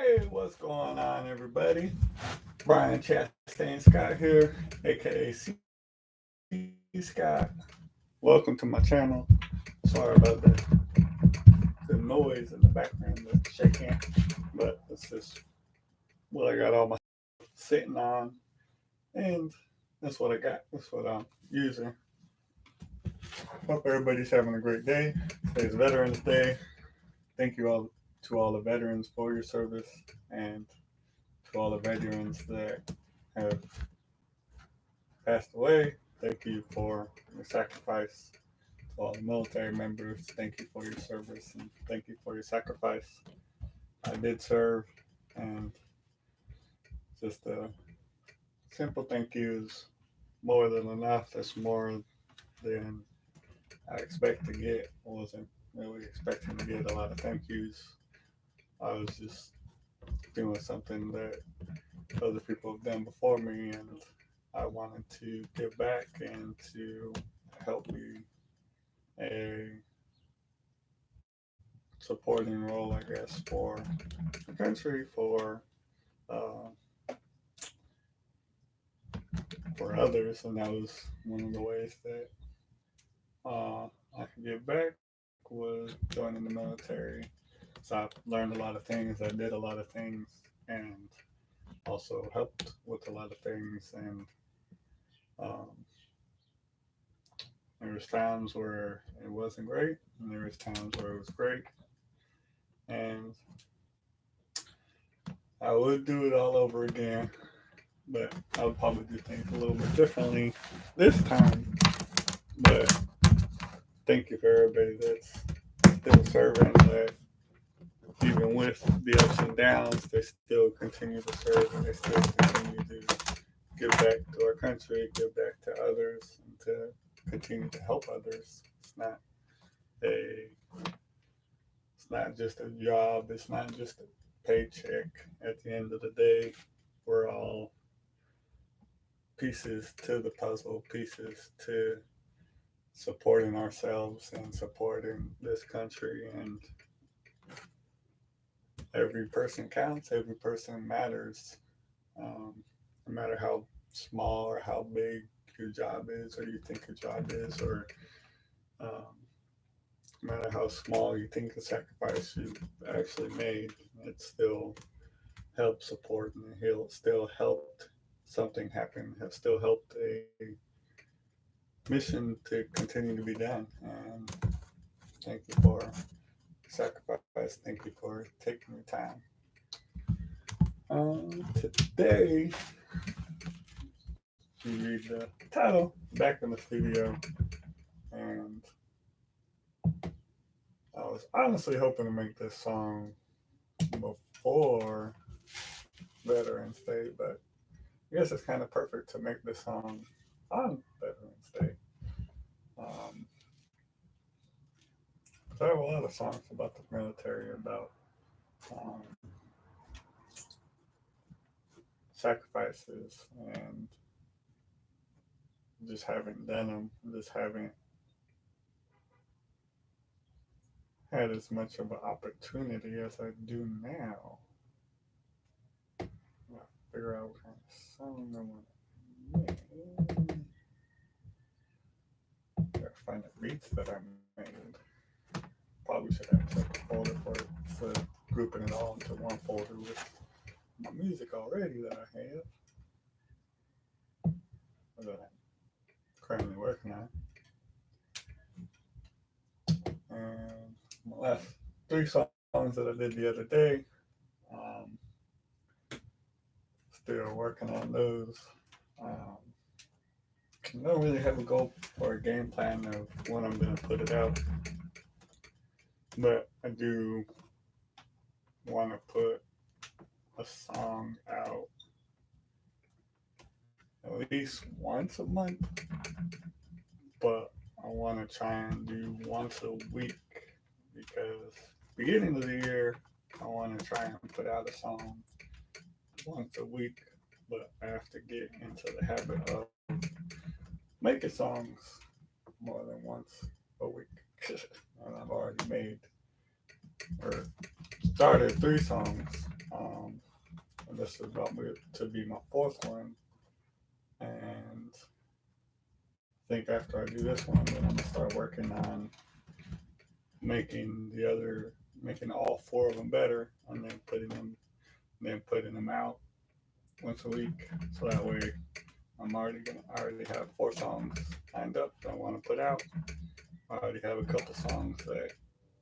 Hey, what's going on, everybody? Brian Chastain Scott here, aka C Scott. Welcome to my channel. Sorry about the noise in the background, the shaking, but it's just what I got all my sitting on, and that's what I got. That's what I'm using. Hope everybody's having a great day. Today's Veterans Day. Thank you all to all the veterans for your service, and to all the veterans that have passed away. Thank you for your sacrifice. To all the military members, thank you for your service and thank you for your sacrifice. I did serve, and just a simple thank you is more than enough. That's more than I expect to get. I wasn't really expecting to get a lot of thank yous. I was just doing something that other people have done before me, and I wanted to give back and to help be a supporting role, I guess, for the country, uh, for others, and that was one of the ways that I could give back was joining the military. So I learned a lot of things. I did a lot of things, and also helped with a lot of things. And um, there was times where it wasn't great, and there was times where it was great. And I would do it all over again, but I would probably do things a little bit differently this time. But thank you for everybody that's still serving, that even with the ups and downs, they still continue to serve and they still continue to give back to our country, give back to others, and to continue to help others. A it's not just a job, it's not just a paycheck. At the end of the day, we're all pieces to the puzzle, pieces to supporting ourselves and supporting this country. And every person counts, every person matters. No matter how small or how big your job is, or you think your job is, or um, no matter how small you think the sacrifice you actually made, it still helped support and it still helped something happen, has still helped a mission to continue to be done. And thank you for sacrifice. Thank you for taking the time. Today, you read the title, Back in the Studio, and I was honestly hoping to make this song before Veterans Day, but I guess it's kind of perfect to make this song on Veterans Day. Um, so I have a lot of songs about the military, about um, sacrifices, and just haven't done them, just haven't had as much of an opportunity as I do now. I figure out what kind of song I want to make. Gotta find the beats that I made. Probably should have a separate folder for it instead of grouping it all into one folder with my music already that I have, or that I'm currently working on. And my last three songs that I did the other day, um, still working on those. Um, I don't really have a goal or a game plan of when I'm going to put it out, but I do want to put a song out at least once a month, but I want to try and do once a week because beginning of the year, I want to try and put out a song once a week, but I have to get into the habit of making songs more than once a week. And I've already made or started three songs. And this is about to be my fourth one. And I think after I do this one, then I'm gonna start working on making all four of them better, and then putting them out once a week. So that way, I already have 4 songs lined up that I want to put out. I already have a couple songs that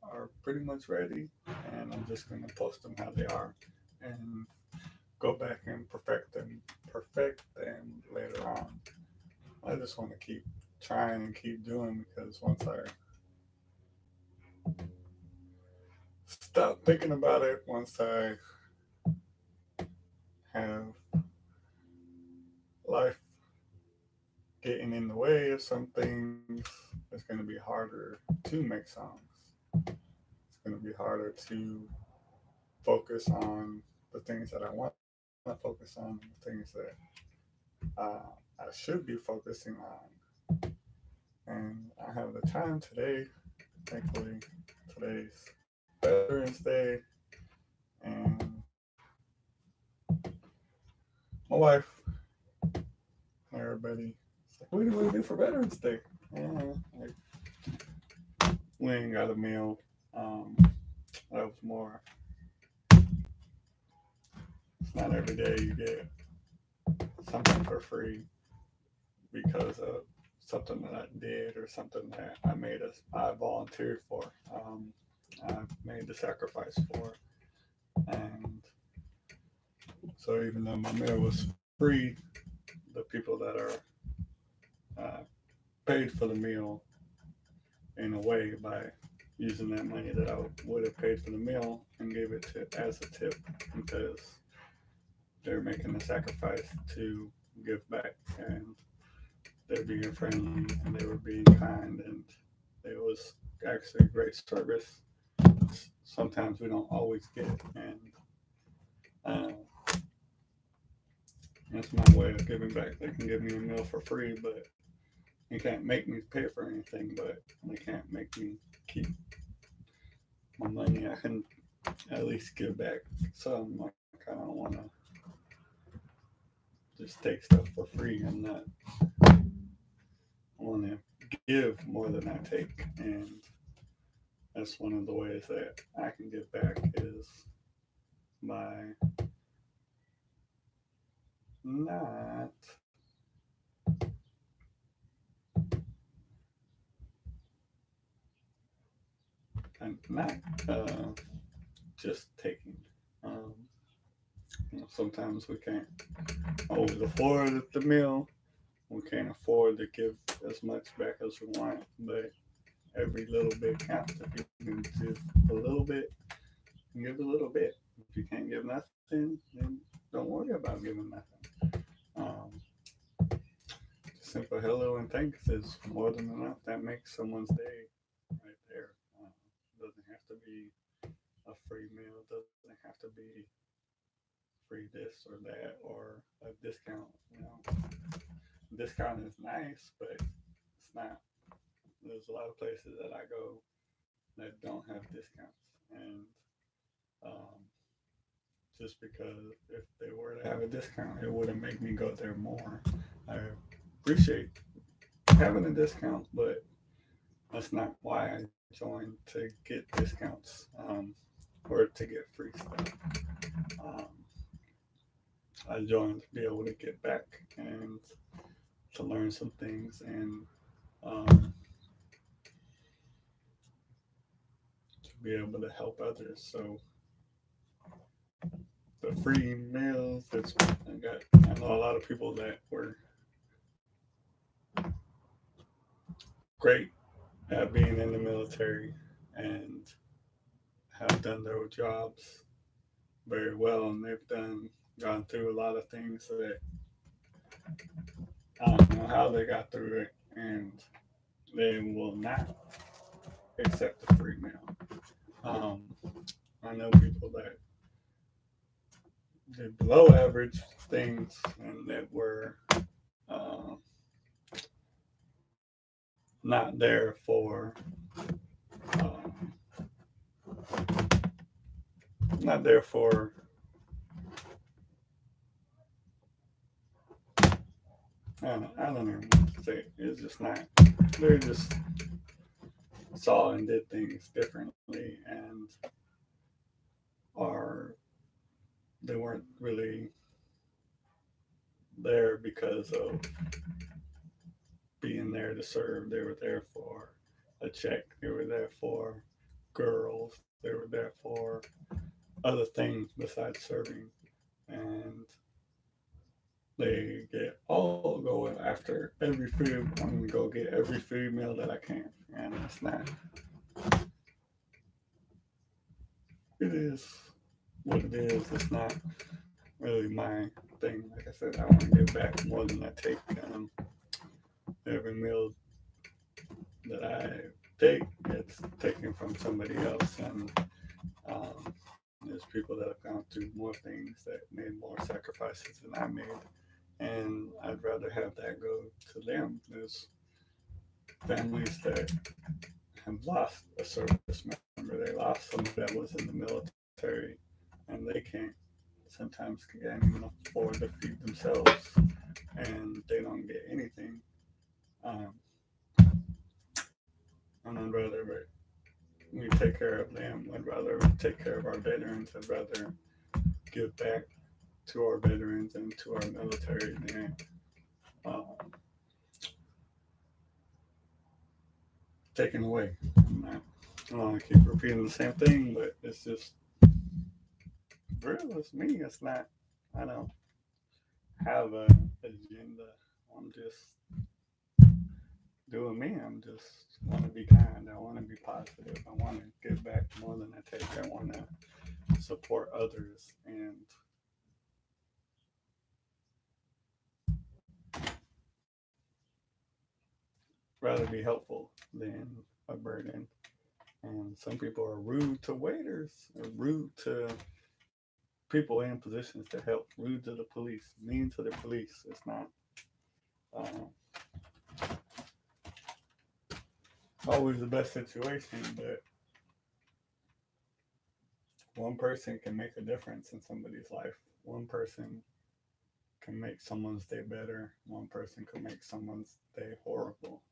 are pretty much ready, and I'm just gonna post them how they are, and go back and perfect them later on. I just want to keep trying and keep doing because once I stop thinking about it, once I have life getting in the way of some things, it's going to be harder to make songs. It's going to be harder to focus on the things that I want to focus on, the things that I should be focusing on. And I have the time today. Thankfully, today's Veterans Day, and my wife and everybody, it's like, what do we do for Veterans Day? Like, we ain't got a meal. That was more. It's not every day you get something for free because of something that I did or something that I volunteered for. I made the sacrifice for, and so even though my meal was free, the people that are uh, paid for the meal in a way by using that money that I would have paid for the meal and gave it to as a tip because they're making a sacrifice to give back, and they're being friendly and they were being kind, and it was actually great service. Sometimes we don't always get, and uh, that's my way of giving back. They can give me a meal for free, but they can't make me pay for anything. But they can't make me keep my money. I can at least give back some. Like I don't want to just take stuff for free. I want to give more than I take, and that's one of the ways that I can give back is by not and not just taking. Um, sometimes we can't always afford the meal. We can't afford to give as much back as we want, but every little bit counts. If you can give a little bit, give a little bit. If you can't give nothing, then don't worry about giving nothing. Um, simple hello and thanks is more than enough. That makes someone's day right there. Doesn't have to be a free meal. Doesn't have to be free this or that or a discount. Discount is nice, but it's not. There's a lot of places that I go that don't have discounts, and um, just because if they were to have a discount, it wouldn't make me go there more. I appreciate having a discount, but that's not why I joined to get discounts or to get free stuff. Um, I joined to be able to get back and to learn some things and um, to be able to help others. So the free meals, I know a lot of people that were great at being in the military and have done their jobs very well, and they've gone through a lot of things that I don't know how they got through it, and they will not accept a free meal. Um, I know people that did below average things and that were uh, not there for um, not there for I don't even want to say it. It's just not. They just saw and did things differently, and are they weren't really there because of being there to serve. They were there for a check. They were there for girls. They were there for other things besides serving, and they get all go after every food. I'm gonna go get every food meal that I can, and it's not. It is what it is. It's not really my thing. Like I said, I want to give back more than I take. Every meal that I take, it's taken from somebody else, and there's people that have gone through more things that made more sacrifices than I made, and I'd rather have that go to them. There's families that have lost a service member. They lost somebody that was in the military, and they can't sometimes can't even afford to feed themselves, and they don't get anything. Um, and I'd rather we take care of them. I'd rather take care of our veterans. I'd rather give back to our veterans and to our military than uh, taken away. I don't want to keep repeating the same thing, but it's just real. It's me. It's not. I don't have an agenda. I'm just doing me. I'm just want to be kind. I want to be positive. I want to give back more than I take. I want to support others and rather be helpful than a burden. And some people are rude to waiters, or rude to people in positions to help, rude to the police, mean to the police. It's not uh, always the best situation, but one person can make a difference in somebody's life. One person can make someone's day better. One person can make someone's day horrible.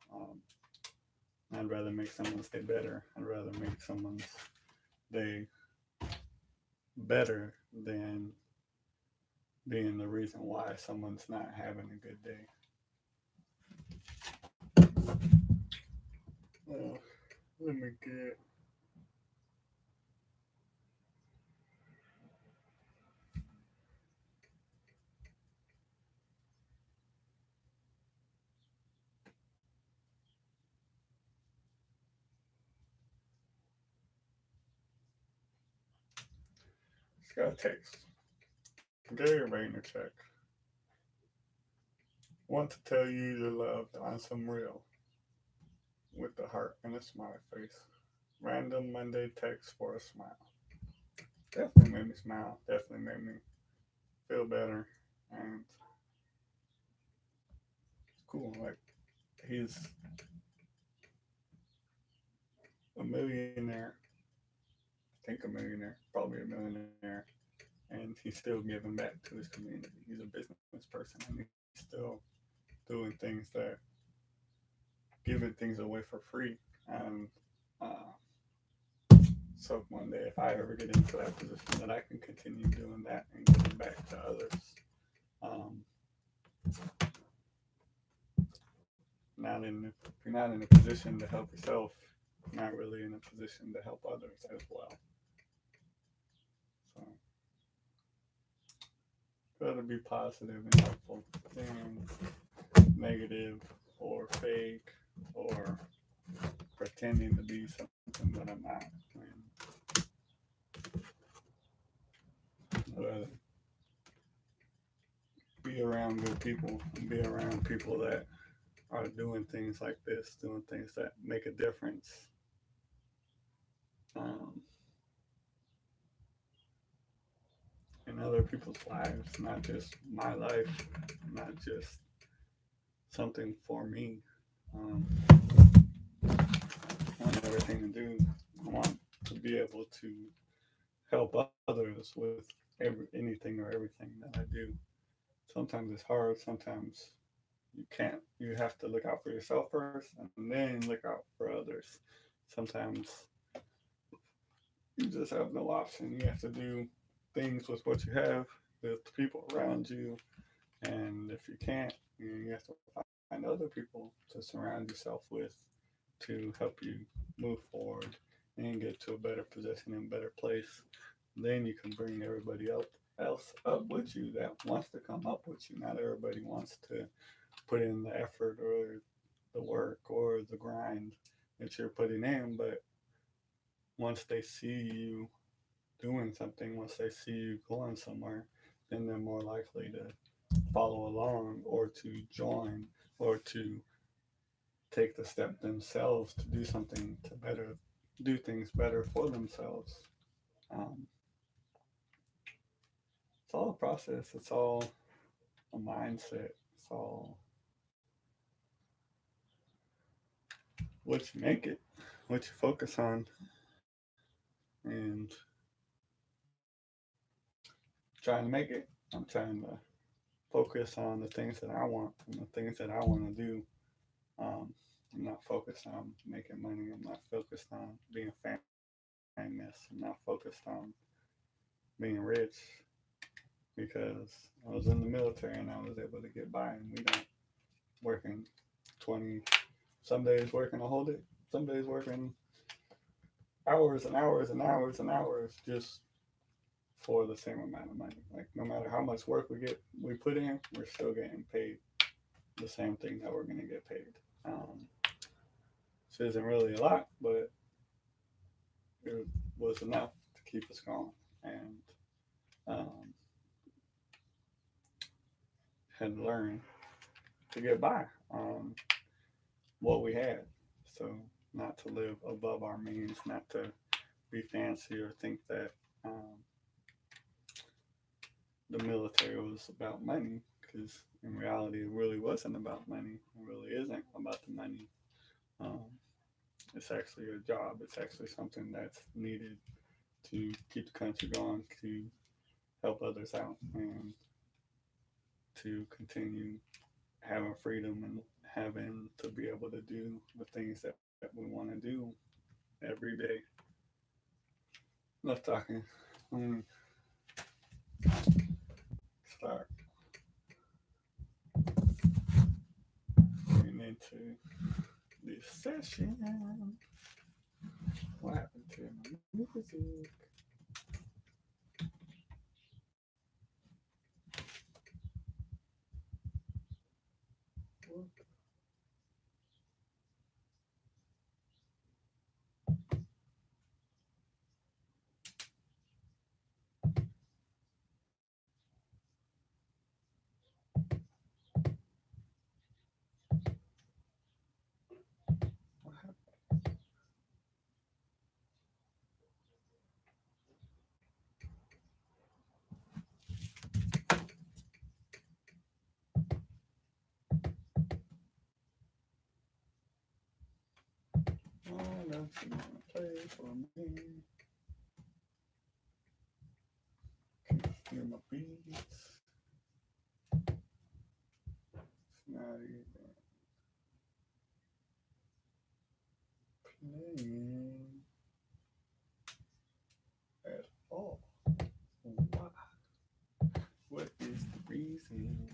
I'd rather make someone's day better. I'd rather make someone's day better than being the reason why someone's not having a good day. Uh, Let me get. Just got a text. Gary Vaynerchuk. Want to tell you you're loved on some real with the heart and a smiley face. Random Monday text for a smile. Definitely made me smile. Definitely made me feel better. And it's cool. Like, he's a millionaire. I think a millionaire. Probably a millionaire. And he's still giving back to his community. He's a business person and he's still doing things that giving things away for free. And uh, so one day, if I ever get into that position, that I can continue doing that and giving back to others. Um, not in if you're not in a position to help yourself, you're not really in a position to help others as well. So gotta be positive and helpful than negative or fake or pretending to be something that I'm not. And uh, be around good people and be around people that are doing things like this, doing things that make a difference um, in other people's lives, not just my life, not just something for me. Um, I want everything to do. I want to be able to help others with anything or everything that I do. Sometimes it's hard. Sometimes You have to look out for yourself first and then look out for others. Sometimes you just have no option. You have to do things with what you have, with the people around you. And if you can't, you have to find other people to surround yourself with to help you move forward and get to a better position and better place. Then you can bring else up with you that wants to come up with you. Not everybody wants to put in the effort or the work or the grind that you're putting in, but once they see you doing something, once they see you going somewhere, then they're more likely to follow along or to join or to take the step themselves to do something to do things better for themselves. Um, it's all a process. It's all a mindset. It's all what you make it, what you focus on, and trying to make it. I'm trying to focus on the things that I want and the things that I want to do. Um, I'm not focused on making money. I'm not focused on being famous. I'm not focused on being rich because I was in the military and I was able to get by, and we don't working 20, some days working a whole day, some days working hours and hours and hours and hours just for the same amount of money. Like no matter how much work we put in, we're still getting paid the same thing that we're going to get paid. Which isn't really a lot, but it was enough to keep us going, and um, had to learn to get by on what we had. So not to live above our means, not to be fancy or think that the military was about money, because in reality, it really wasn't about money. It really isn't about the money. Um, it's actually a job. It's actually something that's needed to keep the country going, to help others out, and to continue having freedom and having to be able to do the things that we want to do every day. Enough talking. Let me start getting into this session. What happened to my music? What happened? Oh, don't you want to play for me? Can you hear my beats? It's not even playing at all. Why? What is the reason?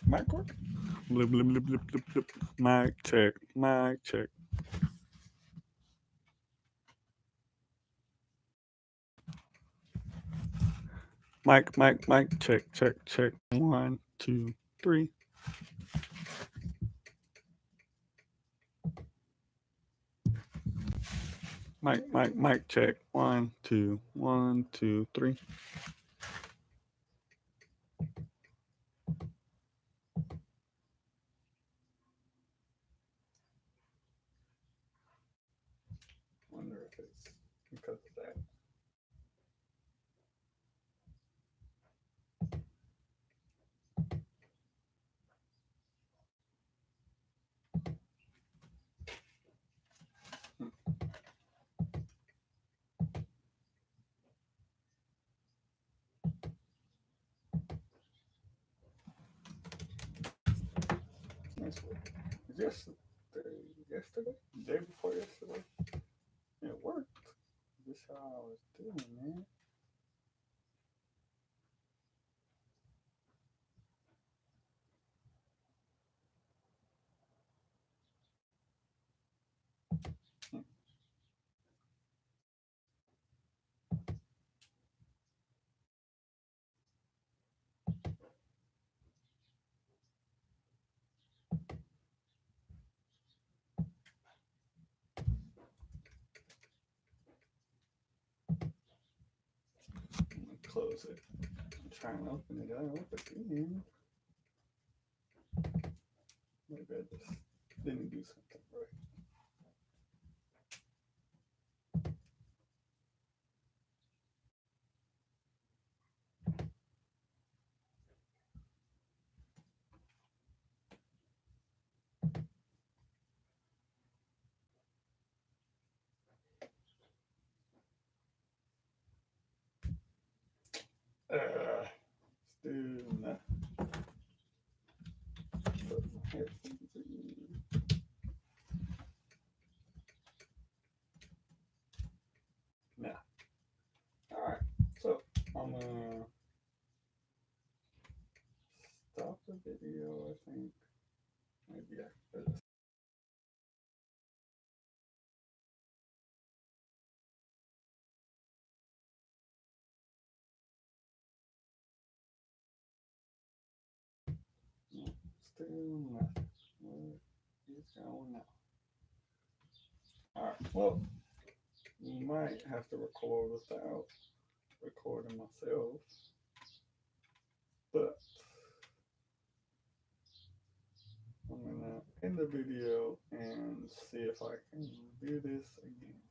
Mic work? Blip, blip, blip, blip, blip, blip. Mic check. Mic check. Mic check, check, check. 1, 2, 3. Mic check. 1, 2, 1, 2, 3. Wonder if it's because of that. That's weird. Yesterday, day before yesterday, it worked. This is how I was doing, man. I'm gonna close it. I'm trying to open it up again. Maybe I just didn't do something right. Still not. Put my headphones in. Nah. Alright. So I'm gonna stop the video, I think. Maybe after this. No, still nothing. What is going on? Alright, well, we might have to record without recording myself. But I'm gonna end the video and see if I can do this again.